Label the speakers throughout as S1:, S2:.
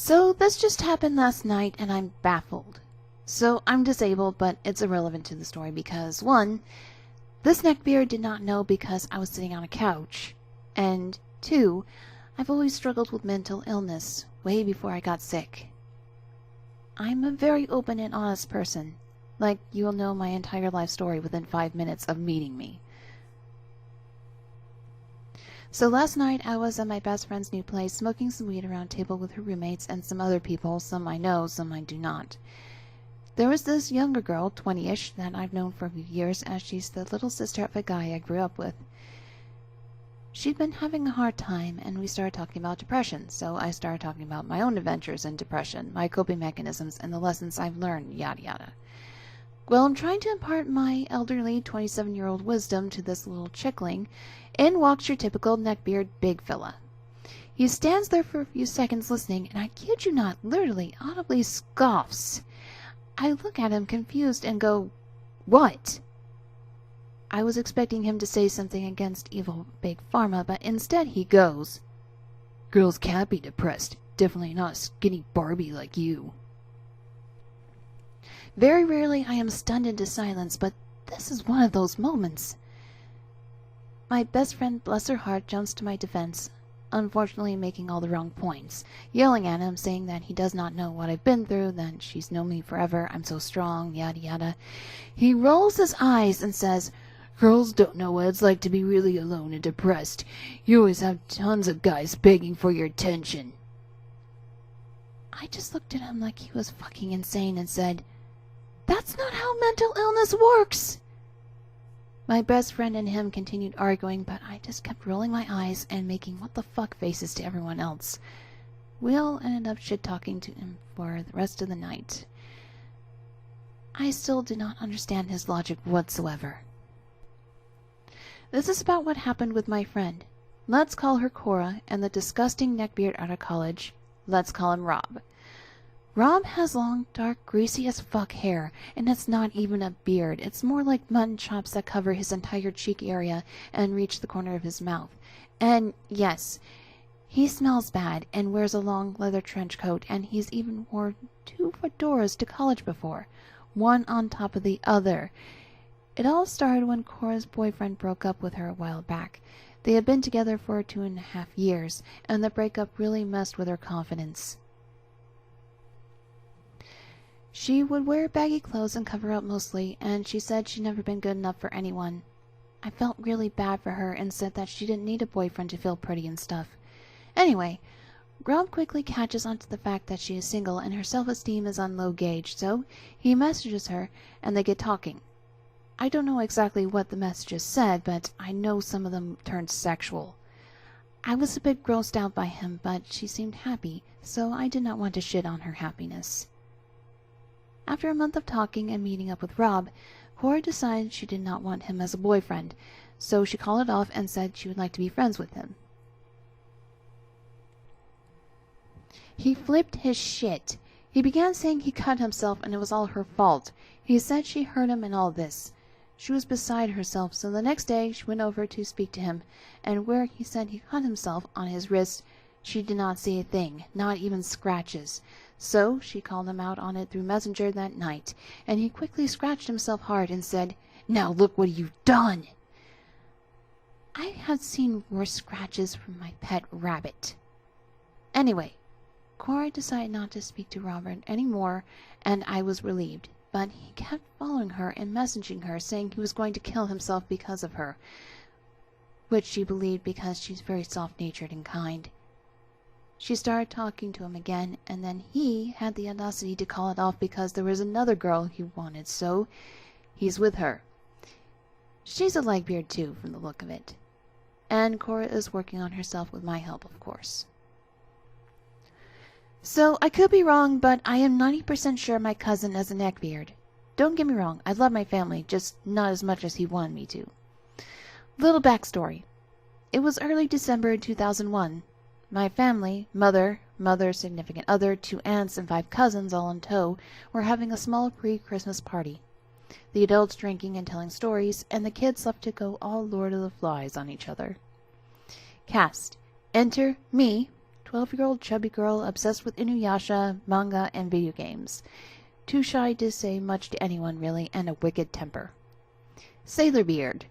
S1: So this just happened last night and I'm baffled. So I'm disabled, but it's irrelevant to the story because 1, this neckbeard did not know because I was sitting on a couch, and 2, I've always struggled with mental illness way before I got sick. I'm a very open and honest person. Like, you'll know my entire life story within 5 minutes of meeting me. So last night I was at my best friend's new place smoking some weed around a table with her roommates and some other people, some I know, some I do not. There was this younger girl, 20-ish, that I've known for a few years, as she's the little sister of a guy I grew up with. She'd been having a hard time, and we started talking about depression, so I started talking about my own adventures in depression, my coping mechanisms, and the lessons I've learned, yada yada. Well, I'm trying to impart my elderly 27-year-old wisdom to this little chickling. In walks your typical neckbeard big fella. He stands there for a few seconds listening, and I kid you not, literally audibly scoffs. I look at him confused and go, "What?" I was expecting him to say something against evil big pharma, but instead he goes, "Girls can't be depressed. Definitely not a skinny Barbie like you." Very rarely I am stunned into silence, but this is one of those moments. My best friend, bless her heart, jumps to my defense, unfortunately making all the wrong points, yelling at him, saying that he does not know what I've been through, that she's known me forever, I'm so strong, yada yada. He rolls his eyes and says, "Girls don't know what it's like to be really alone and depressed. You always have tons of guys begging for your attention." I just looked at him like he was fucking insane and said, "That's not how mental illness works." My best friend and him continued arguing, but I just kept rolling my eyes and making what the fuck faces to everyone else. We all ended up shit-talking to him for the rest of the night. I still do not understand his logic whatsoever. This is about what happened with my friend. Let's call her Cora, and the disgusting neckbeard out of college. Let's call him Rob. Rob has long, dark, greasy as fuck hair, and it's not even a beard. It's more like mutton chops that cover his entire cheek area and reach the corner of his mouth. And yes, he smells bad and wears a long leather trench coat, and he's even worn 2 fedoras to college before, one on top of the other. It all started when Cora's boyfriend broke up with her a while back. They had been together for 2.5 years, and the breakup really messed with her confidence. She would wear baggy clothes and cover up mostly, and she said she'd never been good enough for anyone. I felt really bad for her and said that she didn't need a boyfriend to feel pretty and stuff. Anyway, Rob quickly catches on to the fact that she is single and her self-esteem is on low gauge, so he messages her and they get talking. I don't know exactly what the messages said, but I know some of them turned sexual. I was a bit grossed out by him, but she seemed happy, so I did not want to shit on her happiness. After a month of talking and meeting up with Rob, Cora decided she did not want him as a boyfriend, so she called it off and said she would like to be friends with him. He flipped his shit. He began saying he cut himself and it was all her fault. He said she hurt him and all this. She was beside herself, so the next day she went over to speak to him, and where he said he cut himself on his wrist, she did not see a thing, not even scratches. So she called him out on it through Messenger that night, and he quickly scratched himself hard and said, "Now look what you've done." I had seen worse scratches from my pet rabbit. Anyway, Cora decided not to speak to Robert anymore, and I was relieved. But he kept following her and messaging her, saying he was going to kill himself because of her, which she believed because she's very soft-natured and kind. She started talking to him again, and then he had the audacity to call it off because there was another girl he wanted, so he's with her. She's a legbeard too, from the look of it. And Cora is working on herself with my help, of course. So, I could be wrong, but I am 90% sure my cousin is a neckbeard. Don't get me wrong, I love my family, just not as much as he wanted me to. Little backstory. It was early December 2001. My family, mother, significant other, 2 aunts, and 5 cousins all in tow, were having a small pre-Christmas party. The adults drinking and telling stories, and the kids left to go all Lord of the Flies on each other. Cast. Enter me, 12-year-old chubby girl obsessed with Inuyasha, manga, and video games. Too shy to say much to anyone, really, and a wicked temper. Sailor Beard.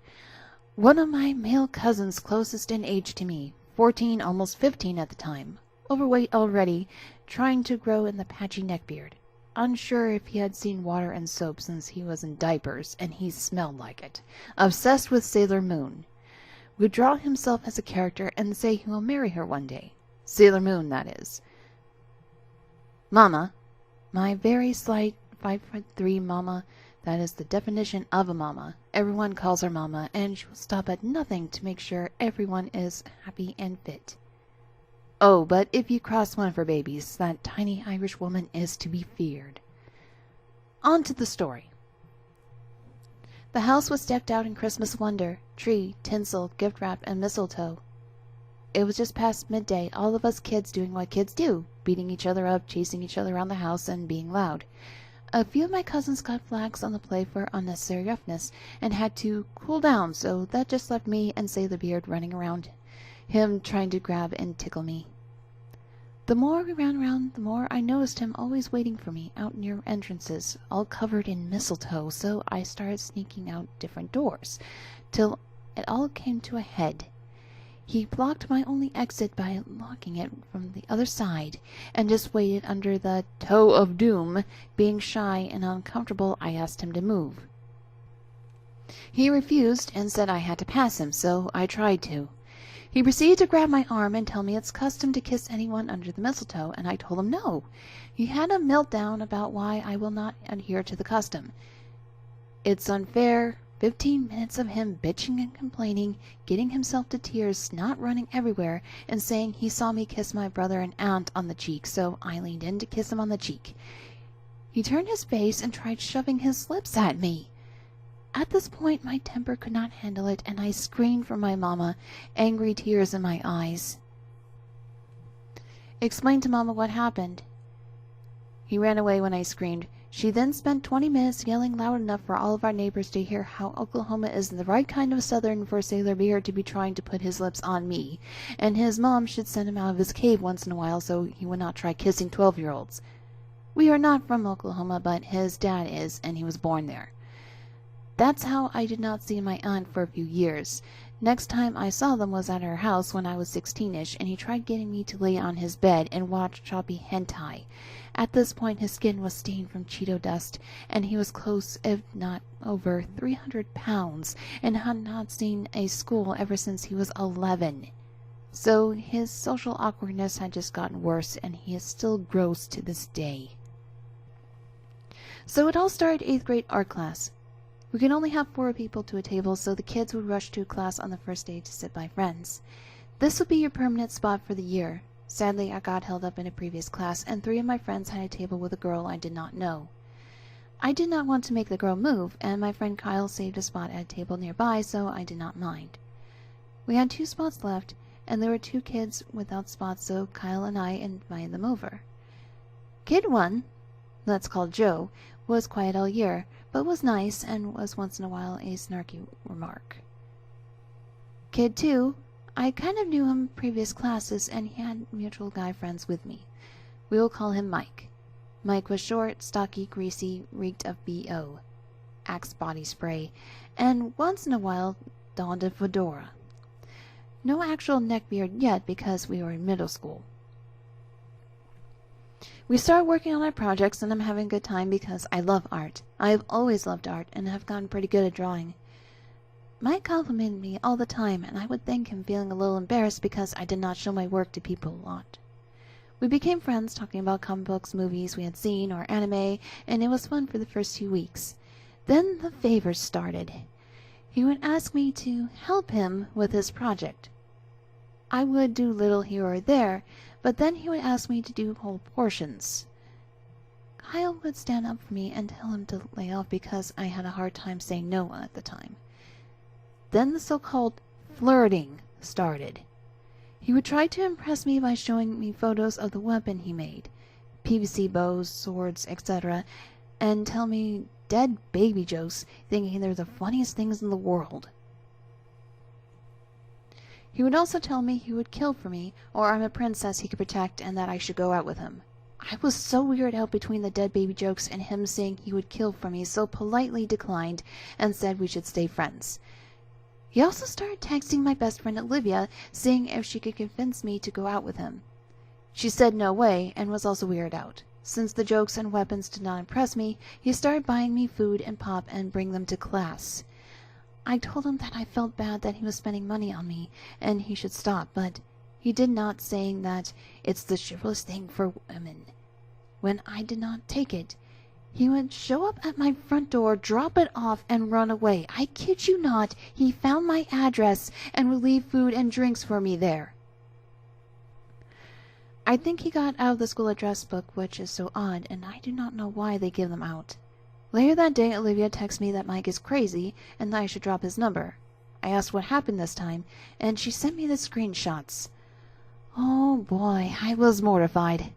S1: One of my male cousins closest in age to me, 14, almost 15 at the time. Overweight already, trying to grow in the patchy neckbeard. Unsure if he had seen water and soap since he was in diapers, and he smelled like it. Obsessed with Sailor Moon. Would draw himself as a character and say he will marry her one day. Sailor Moon, that is. Mama. My very slight 5'3" mama. That is the definition of a mama. Everyone calls her mama, and she will stop at nothing to make sure everyone is happy and fit. Oh, but if you cross one of her babies, that tiny Irish woman is to be feared. On to the story. The house was decked out in Christmas wonder, tree, tinsel, gift wrap, and mistletoe. It was just past midday, all of us kids doing what kids do, beating each other up, chasing each other around the house, and being loud. A few of my cousins got flags on the play for unnecessary roughness, and had to cool down, so that just left me and Sailor Beard running around, him trying to grab and tickle me. The more we ran around, the more I noticed him always waiting for me out near entrances, all covered in mistletoe, so I started sneaking out different doors, till it all came to a head. He blocked my only exit by locking it from the other side, and just waited under the toe of doom. Being shy and uncomfortable, I asked him to move. He refused and said I had to pass him, so I tried to. He proceeded to grab my arm and tell me it's custom to kiss anyone under the mistletoe, and I told him no. He had a meltdown about why I will not adhere to the custom. It's unfair. 15 minutes of him bitching and complaining, getting himself to tears, snot running everywhere, and saying he saw me kiss my brother and aunt on the cheek, so I leaned in to kiss him on the cheek. He turned his face and tried shoving his lips at me. At this point, my temper could not handle it, and I screamed for my mama, angry tears in my eyes. Explained to Mama what happened. He ran away when I screamed. She then spent 20 minutes yelling loud enough for all of our neighbors to hear how Oklahoma is the right kind of southern for Sailor Beard to be trying to put his lips on me, and his mom should send him out of his cave once in a while so he would not try kissing 12-year-olds. We are not from Oklahoma, but his dad is, and he was born there. That's how I did not see my aunt for a few years. Next time I saw them was at her house when I was 16-ish, and he tried getting me to lay on his bed and watch choppy hentai. At this point his skin was stained from Cheeto dust, and he was close, if not over, 300 pounds, and had not seen a school ever since he was 11. So his social awkwardness had just gotten worse, and he is still gross to this day. So it all started 8th grade art class. We could only have 4 people to a table, so the kids would rush to class on the first day to sit by friends. This would be your permanent spot for the year. Sadly, I got held up in a previous class, and 3 of my friends had a table with a girl I did not know. I did not want to make the girl move, and my friend Kyle saved a spot at a table nearby, so I did not mind. We had 2 spots left, and there were 2 kids without spots, so Kyle and I invited them over. Kid 1, let's call Joe, was quiet all year, but was nice and was once in a while a snarky remark. Kid 2, I kind of knew him previous classes, and he had mutual guy friends with me. We will call him Mike. Mike was short, stocky, greasy, reeked of B.O., Axe body spray, and once in a while donned a fedora. No actual neckbeard yet because we were in middle school. We started working on our projects, and I'm having a good time because I love art. I have always loved art and have gotten pretty good at drawing. Mike complimented me all the time, and I would thank him, feeling a little embarrassed because I did not show my work to people a lot. We became friends, talking about comic books, movies we had seen, or anime, and it was fun for the first few weeks. Then the favors started. He would ask me to help him with his project. I would do little here or there, but then he would ask me to do whole portions. Kyle would stand up for me and tell him to lay off because I had a hard time saying no at the time. Then the so-called flirting started. He would try to impress me by showing me photos of the weapon he made, PVC bows, swords, etc., and tell me dead baby jokes, thinking they're the funniest things in the world. He would also tell me he would kill for me, or I'm a princess he could protect and that I should go out with him. I was so weirded out between the dead baby jokes and him saying he would kill for me, so politely declined and said we should stay friends. He also started texting my best friend Olivia, seeing if she could convince me to go out with him. She said no way and was also weirded out. Since the jokes and weapons did not impress me, he started buying me food and pop and bring them to class. I told him that I felt bad that he was spending money on me and he should stop, but he did not, saying that it's the chivalrous thing for women. When I did not take it, he would show up at my front door, drop it off, and run away. I kid you not, he found my address and would leave food and drinks for me there. I think he got out of the school address book, which is so odd, and I do not know why they give them out. Later that day, Olivia texted me that Mike is crazy and that I should drop his number. I asked what happened this time, and she sent me the screenshots. Oh boy, I was mortified.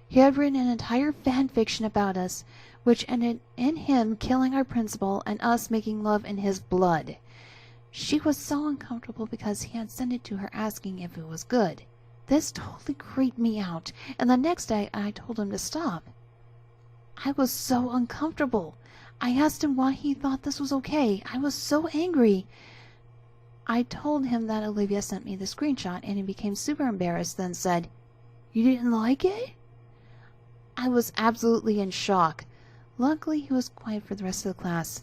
S1: He had written an entire fan fiction about us, which ended in him killing our principal and us making love in his blood. She was so uncomfortable because he had sent it to her asking if it was good. This totally creeped me out, and the next day I told him to stop. I was so uncomfortable. I asked him why he thought this was okay. I was so angry. I told him that Olivia sent me the screenshot, and he became super embarrassed, then said, "You didn't like it?" I was absolutely in shock. Luckily, he was quiet for the rest of the class.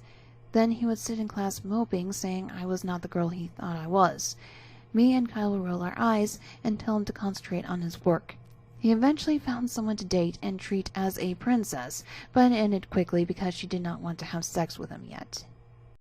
S1: Then he would sit in class moping, saying I was not the girl he thought I was. Me and Kyle would roll our eyes and tell him to concentrate on his work. He eventually found someone to date and treat as a princess, but ended quickly because she did not want to have sex with him yet.